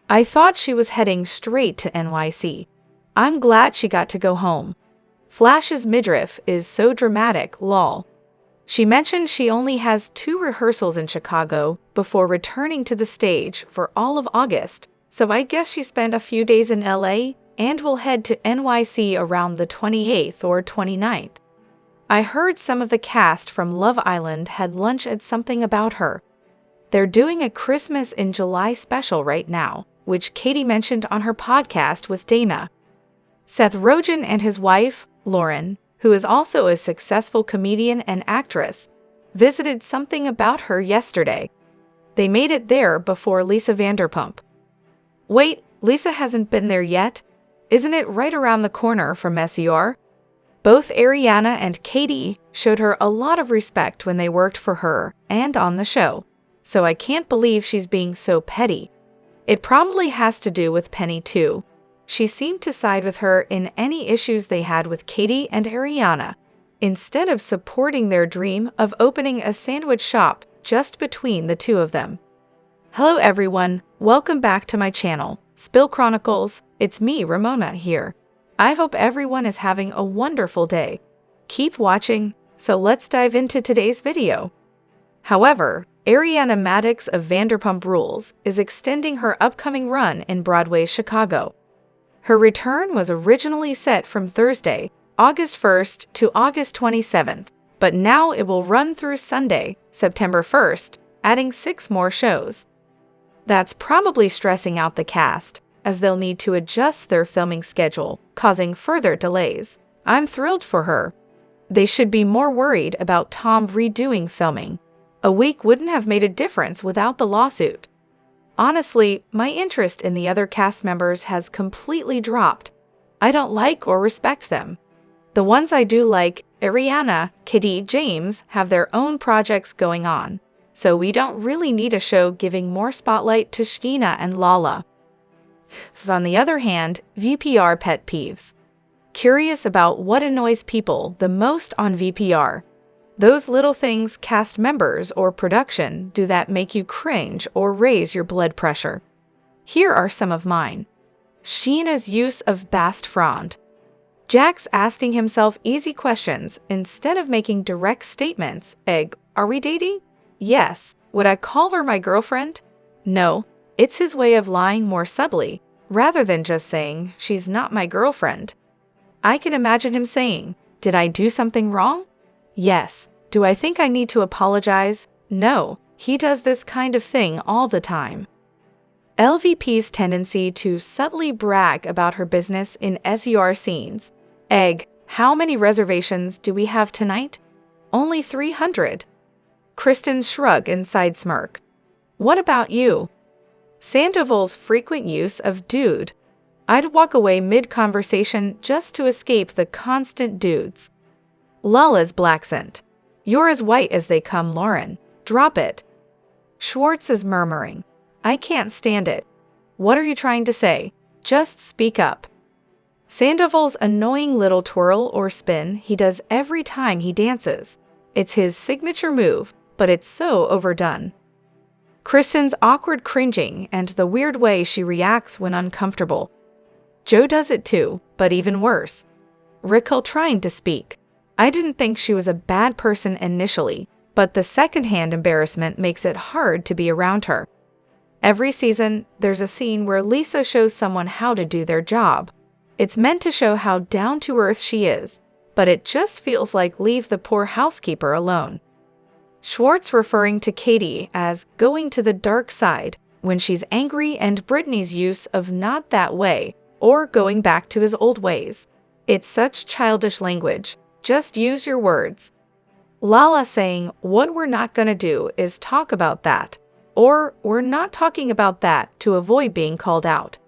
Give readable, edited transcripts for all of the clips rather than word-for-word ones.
I thought she was heading straight to NYC. I'm glad she got to go home. Flash's midriff is so dramatic, lol. She mentioned she only has 2 rehearsals in Chicago before returning to the stage for all of August, so I guess she spent a few days in LA and will head to NYC around the 28th or 29th. I heard some of the cast from Love Island had lunch at Something About Her. They're doing a Christmas in July special right now, which Katie mentioned on her podcast with Dana. Seth Rogen and his wife, Lauren, who is also a successful comedian and actress, visited Something About Her yesterday. They made it there before Lisa Vanderpump. Wait, Lisa hasn't been there yet? Isn't it right around the corner from SER? Both Ariana and Katie showed her a lot of respect when they worked for her and on the show, so I can't believe she's being so petty. It probably has to do with Penny too. She seemed to side with her in any issues they had with Katie and Ariana, instead of supporting their dream of opening a sandwich shop just between the two of them. Hello everyone, welcome back to my channel, Spill Chronicles. It's me, Ramona, here. I hope everyone is having a wonderful day. Keep watching, so let's dive into today's video. However, Ariana Madix of Vanderpump Rules is extending her upcoming run in Broadway's Chicago. Her return was originally set from Thursday, August 1st to August 27th, but now it will run through Sunday, September 1st, adding 6 more shows. That's probably stressing out the cast, as they'll need to adjust their filming schedule, causing further delays. I'm thrilled for her. They should be more worried about Tom redoing filming. A week wouldn't have made a difference without the lawsuit. Honestly, my interest in the other cast members has completely dropped. I don't like or respect them. The ones I do like, Ariana, Katie, James, have their own projects going on, so we don't really need a show giving more spotlight to Scheana and Lala. On the other hand, VPR pet peeves. Curious about what annoys people the most on VPR. Those little things cast members or production do that make you cringe or raise your blood pressure. Here are some of mine. Scheana's use of bast frond. Jack's asking himself easy questions instead of making direct statements. Are we dating? Yes. Would I call her my girlfriend? No. It's his way of lying more subtly, rather than just saying, she's not my girlfriend. I can imagine him saying, did I do something wrong? Yes. Do I think I need to apologize? No. He does this kind of thing all the time. LVP's tendency to subtly brag about her business in SER scenes. How many reservations do we have tonight? Only 300. Kristen's shrug and side smirk. What about you? Sandoval's frequent use of dude. I'd walk away mid-conversation just to escape the constant dudes. Lala's blaccent. You're as white as they come, Lauren. Drop it. Schwartz is murmuring. I can't stand it. What are you trying to say? Just speak up. Sandoval's annoying little twirl or spin he does every time he dances. It's his signature move, but it's so overdone. Kristen's awkward cringing and the weird way she reacts when uncomfortable. Joe does it too, but even worse. Raquel trying to speak. I didn't think she was a bad person initially, but the secondhand embarrassment makes it hard to be around her. Every season, there's a scene where Lisa shows someone how to do their job. It's meant to show how down-to-earth she is, but it just feels like leave the poor housekeeper alone. Schwartz referring to Katie as going to the dark side when she's angry, and Brittany's use of not that way or going back to his old ways. It's such childish language. Just use your words. Lala saying what we're not gonna do is talk about that, or we're not talking about that to avoid being called out.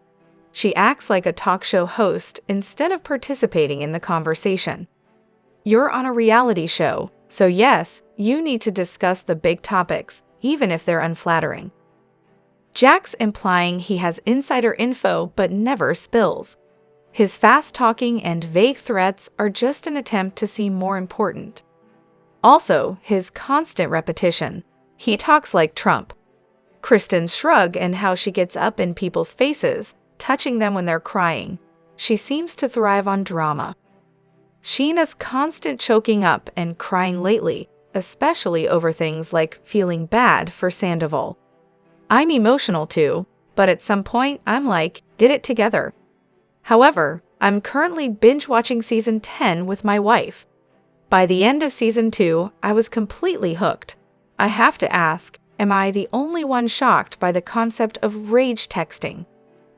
She acts like a talk show host instead of participating in the conversation. You're on a reality show, so yes, you need to discuss the big topics, even if they're unflattering. Jack's implying he has insider info but never spills. His fast-talking and vague threats are just an attempt to seem more important. Also, his constant repetition. He talks like Trump. Kristen's shrug and how she gets up in people's faces, touching them when they're crying. She seems to thrive on drama. Sheena's constant choking up and crying lately, especially over things like feeling bad for Sandoval. I'm emotional too, but at some point I'm like, get it together. However, I'm currently binge-watching season 10 with my wife. By the end of season 2, I was completely hooked. I have to ask, am I the only one shocked by the concept of rage texting?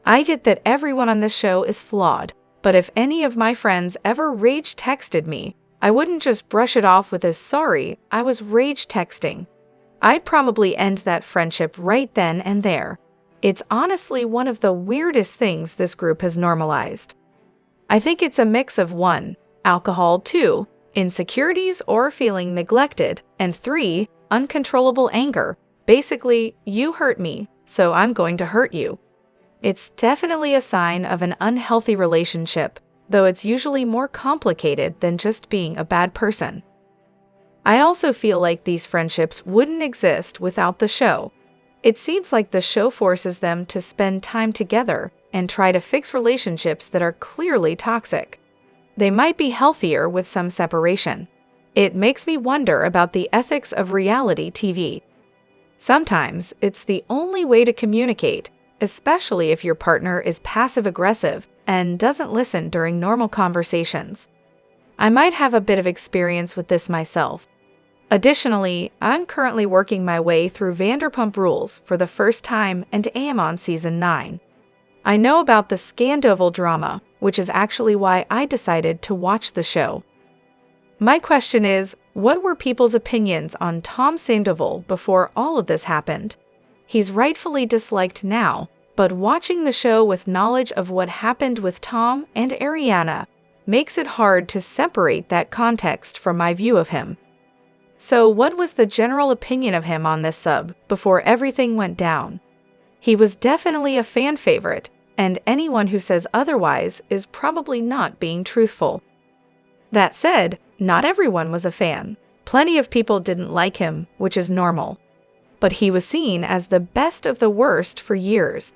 I get that everyone on this show is flawed, but if any of my friends ever rage texted me, I wouldn't just brush it off with a sorry, I was rage texting. I'd probably end that friendship right then and there. It's honestly one of the weirdest things this group has normalized. I think it's a mix of 1, alcohol, 2, insecurities or feeling neglected, and 3, uncontrollable anger. Basically, you hurt me, so I'm going to hurt you. It's definitely a sign of an unhealthy relationship, though it's usually more complicated than just being a bad person. I also feel like these friendships wouldn't exist without the show. It seems like the show forces them to spend time together and try to fix relationships that are clearly toxic. They might be healthier with some separation. It makes me wonder about the ethics of reality TV. Sometimes it's the only way to communicate, especially if your partner is passive-aggressive and doesn't listen during normal conversations. I might have a bit of experience with this myself. Additionally, I'm currently working my way through Vanderpump Rules for the first time and am on season 9. I know about the Scandoval drama, which is actually why I decided to watch the show. My question is, what were people's opinions on Tom Sandoval before all of this happened? He's rightfully disliked now, but watching the show with knowledge of what happened with Tom and Ariana makes it hard to separate that context from my view of him. So what was the general opinion of him on this sub before everything went down? He was definitely a fan favorite, and anyone who says otherwise is probably not being truthful. That said, not everyone was a fan. Plenty of people didn't like him, which is normal. But he was seen as the best of the worst for years.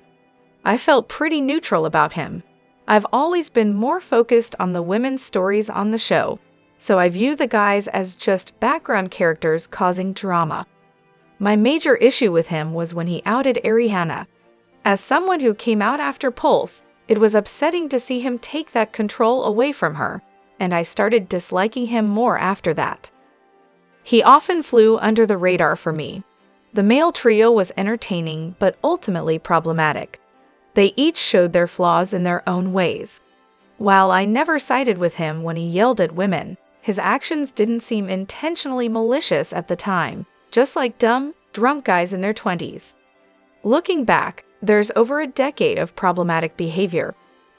I felt pretty neutral about him. I've always been more focused on the women's stories on the show, so I view the guys as just background characters causing drama. My major issue with him was when he outed Ariana. As someone who came out after Pulse, it was upsetting to see him take that control away from her, and I started disliking him more after that. He often flew under the radar for me. The male trio was entertaining but ultimately problematic. They each showed their flaws in their own ways. While I never sided with him when he yelled at women, his actions didn't seem intentionally malicious at the time, just like dumb, drunk guys in their 20s. Looking back, there's over a decade of problematic behavior.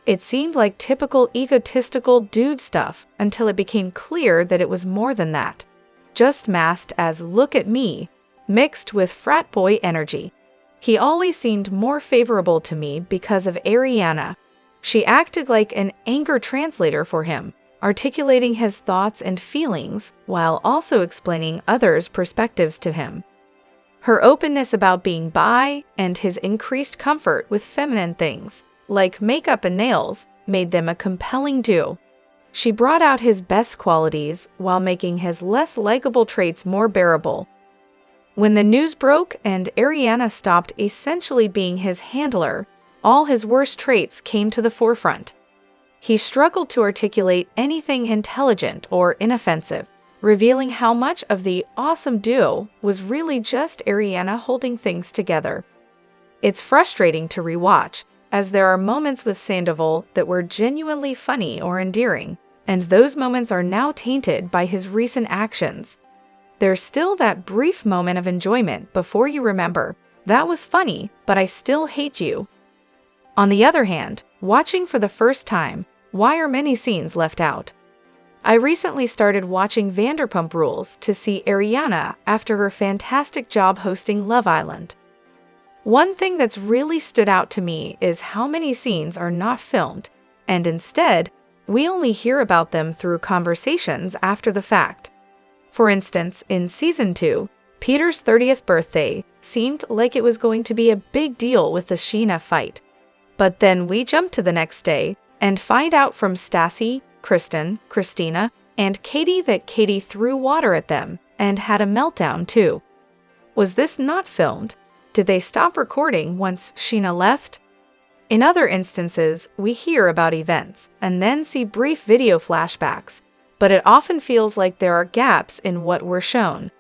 It seemed like typical egotistical dude stuff until it became clear that it was more than that, just masked as "look at me," mixed with frat boy energy. He always seemed more favorable to me because of Ariana. She acted like an anger translator for him, articulating his thoughts and feelings while also explaining others' perspectives to him. Her openness about being bi and his increased comfort with feminine things, like makeup and nails, made them a compelling duo. She brought out his best qualities while making his less likable traits more bearable. When the news broke and Ariana stopped essentially being his handler, all his worst traits came to the forefront. He struggled to articulate anything intelligent or inoffensive, revealing how much of the awesome duo was really just Ariana holding things together. It's frustrating to rewatch, as there are moments with Sandoval that were genuinely funny or endearing, and those moments are now tainted by his recent actions. There's still that brief moment of enjoyment before you remember, that was funny, but I still hate you. On the other hand, watching for the first time, why are many scenes left out? I recently started watching Vanderpump Rules to see Ariana after her fantastic job hosting Love Island. One thing that's really stood out to me is how many scenes are not filmed, and instead, we only hear about them through conversations after the fact. For instance, in Season 2, Peter's 30th birthday seemed like it was going to be a big deal with the Scheana fight. But then we jump to the next day and find out from Stassi, Kristen, Christina, and Katie that Katie threw water at them and had a meltdown too. Was this not filmed? Did they stop recording once Scheana left? In other instances, we hear about events and then see brief video flashbacks, but it often feels like there are gaps in what we're shown.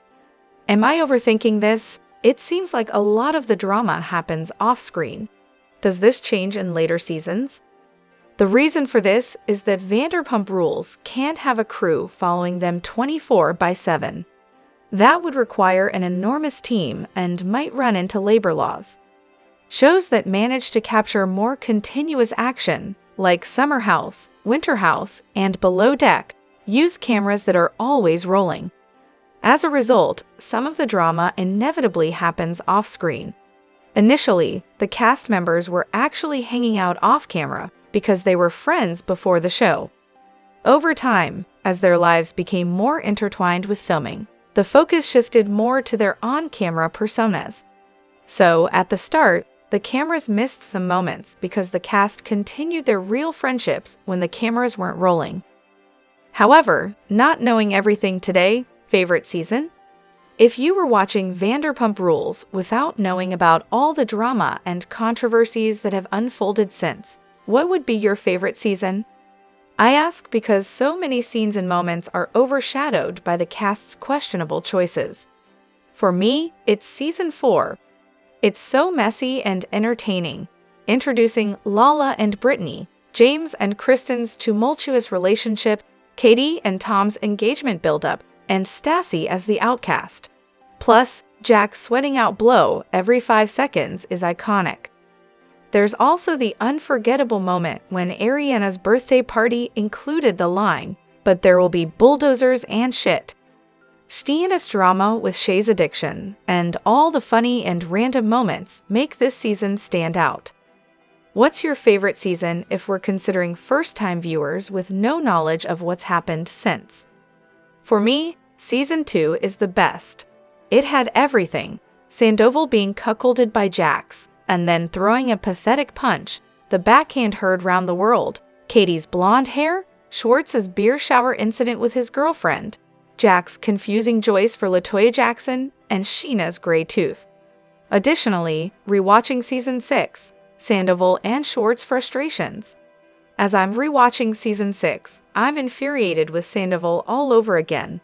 Am I overthinking this? It seems like a lot of the drama happens off-screen. Does this change in later seasons? The reason for this is that Vanderpump Rules can't have a crew following them 24/7. That would require an enormous team and might run into labor laws. Shows that manage to capture more continuous action, like Summer House, Winter House, and Below Deck, use cameras that are always rolling. As a result, some of the drama inevitably happens off-screen. Initially, the cast members were actually hanging out off-camera because they were friends before the show. Over time, as their lives became more intertwined with filming, the focus shifted more to their on-camera personas. So, at the start, the cameras missed some moments because the cast continued their real friendships when the cameras weren't rolling. However, not knowing everything today, favorite season? If you were watching Vanderpump Rules without knowing about all the drama and controversies that have unfolded since, what would be your favorite season? I ask because so many scenes and moments are overshadowed by the cast's questionable choices. For me, it's Season 4. It's so messy and entertaining, introducing Lala and Brittany, James and Kristen's tumultuous relationship, Katie and Tom's engagement buildup, and Stassi as the outcast. Plus, Jack sweating out blow every 5 seconds is iconic. There's also the unforgettable moment when Ariana's birthday party included the line, "But there will be bulldozers and shit." Scheana's drama with Shay's addiction and all the funny and random moments make this season stand out. What's your favorite season if we're considering first-time viewers with no knowledge of what's happened since? For me, Season 2 is the best. It had everything: Sandoval being cuckolded by Jax, and then throwing a pathetic punch, the backhand heard round the world, Katie's blonde hair, Schwartz's beer shower incident with his girlfriend, Jax confusing Joyce for LaToya Jackson, and Scheana's gray tooth. Additionally, rewatching Season 6, Sandoval and Schwartz frustrations. As I'm rewatching Season 6, I'm infuriated with Sandoval all over again.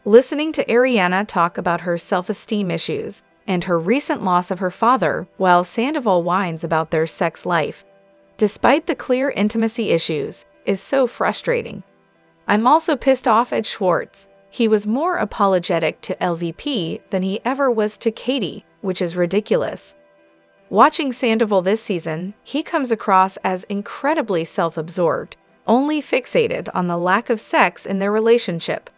Listening to Ariana talk about her self-esteem issues and her recent loss of her father while Sandoval whines about their sex life, despite the clear intimacy issues, is so frustrating. I'm also pissed off at Schwartz. He was more apologetic to LVP than he ever was to Katie, which is ridiculous. Watching Sandoval this season, he comes across as incredibly self-absorbed, only fixated on the lack of sex in their relationship.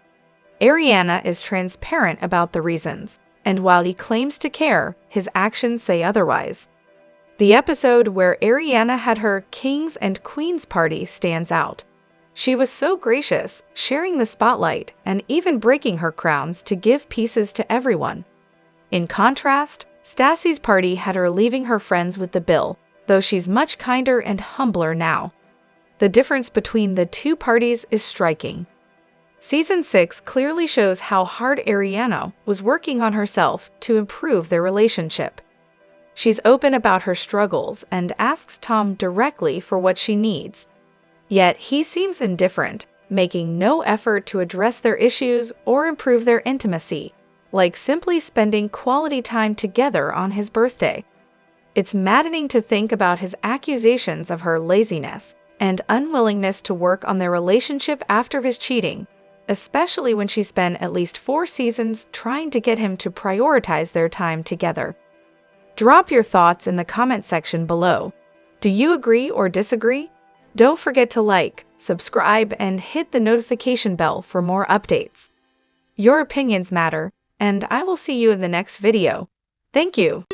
Ariana is transparent about the reasons, and while he claims to care, his actions say otherwise. The episode where Ariana had her Kings and Queens party stands out. She was so gracious, sharing the spotlight and even breaking her crowns to give pieces to everyone. In contrast, Stassi's party had her leaving her friends with the bill, though she's much kinder and humbler now. The difference between the two parties is striking. Season 6 clearly shows how hard Ariana was working on herself to improve their relationship. She's open about her struggles and asks Tom directly for what she needs. Yet he seems indifferent, making no effort to address their issues or improve their intimacy, like simply spending quality time together on his birthday. It's maddening to think about his accusations of her laziness and unwillingness to work on their relationship after his cheating, especially when she spent at least 4 seasons trying to get him to prioritize their time together. Drop your thoughts in the comment section below. Do you agree or disagree? Don't forget to like, subscribe, and hit the notification bell for more updates. Your opinions matter, and I will see you in the next video. Thank you.